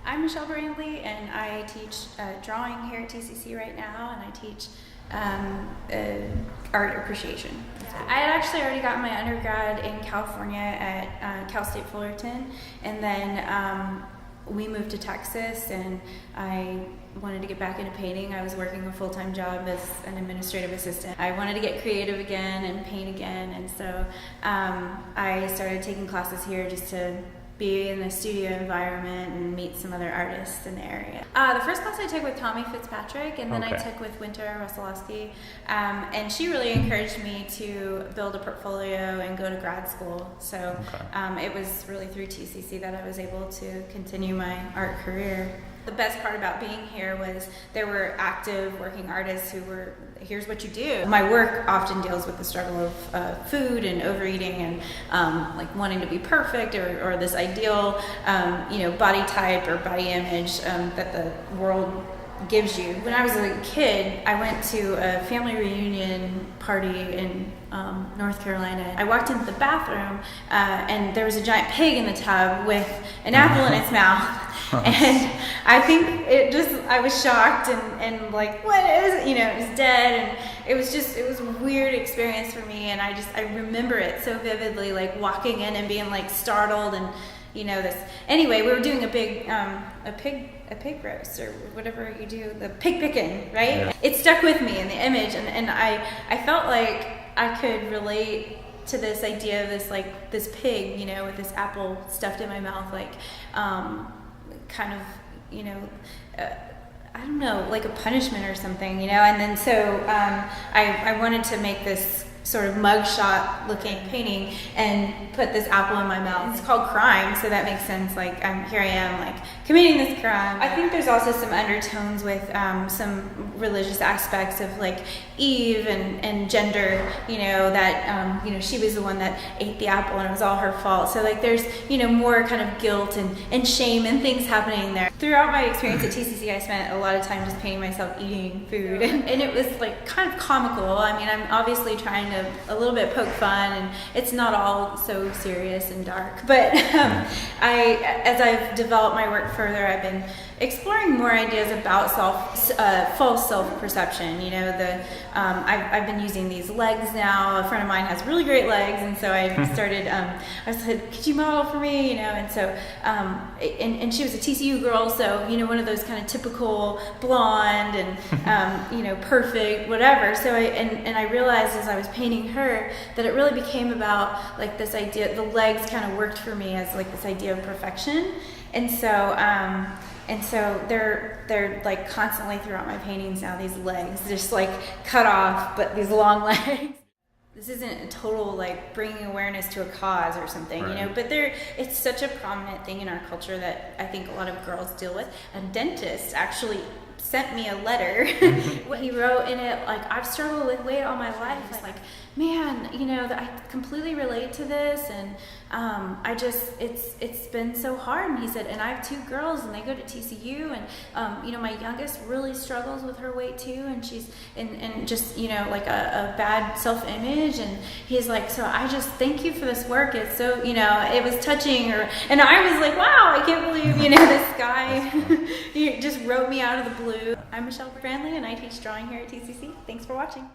I'm Michelle Brandley, and I teach drawing here at TCC right now, and I teach art appreciation. I had actually already gotten my undergrad in California at Cal State Fullerton, and then we moved to Texas, and I wanted to get back into painting. I was working a full-time job as an administrative assistant. I wanted to get creative again and paint again, and so I started taking classes here just to be in a studio environment and meet some other artists in the area. The first class I took with Tommy Fitzpatrick, and then I took with Winter Russellowski, and she really encouraged me to build a portfolio and go to grad school. So it was really through TCC that I was able to continue my art career. The best part about being here was there were active working artists who were, here's what you do. My work often deals with the struggle of food and overeating and like wanting to be perfect or this ideal body type or body image that the world gives you. When I was a kid, I went to a family reunion party in North Carolina. I walked into the bathroom and there was a giant pig in the tub with an apple in its mouth. And I think I was shocked and like, what is it? It was dead, and it was a weird experience for me, and I remember it so vividly, like walking in and being like startled and anyway, we were doing a big a pig roast or whatever you do, the pig picking, right? Yeah. It stuck with me in the image, and I felt like I could relate to this idea of this pig, with this apple stuffed in my mouth, like kind of, I don't know, like a punishment or something, and then so I wanted to make this sort of mugshot looking painting and put this apple in my mouth. It's called crime, so that makes sense. Like here I am, like committing this crime. I think there's also some undertones with some religious aspects of like Eve and gender. That she was the one that ate the apple and it was all her fault. So like there's more kind of guilt and shame and things happening there. Throughout my experience at TCC, I spent a lot of time just painting myself eating food, and it was like kind of comical. I mean, I'm obviously trying to a little bit poke fun, and it's not all so serious and dark, but as I've developed my work further, I've been exploring more ideas about false self-perception. I've been using these legs now. A friend of mine has really great legs, and so I started I said, could you model for me, and so and she was a TCU girl, so one of those kind of typical blonde and perfect whatever. So I realized as I was painting her that it really became about like this idea. The legs kind of worked for me as like this idea of perfection, and so they're like constantly throughout my paintings now, these legs just like cut off, but these long legs. This isn't a total like bringing awareness to a cause or something, but it's such a prominent thing in our culture that I think a lot of girls deal with. A dentist actually sent me a letter. He wrote in it, like, I've struggled with weight all my life. It's like, man, I completely relate to this, and it's been so hard. And he said, and I have 2 girls, and they go to TCU, and my youngest really struggles with her weight too, and she's and just like a bad self-image, and he's like, so I just thank you for this work. It's so it was touching, and I was like, wow, I can't believe this guy he just wrote me out of the blue. I'm Michelle Brandley, and I teach drawing here at TCC. Thanks for watching.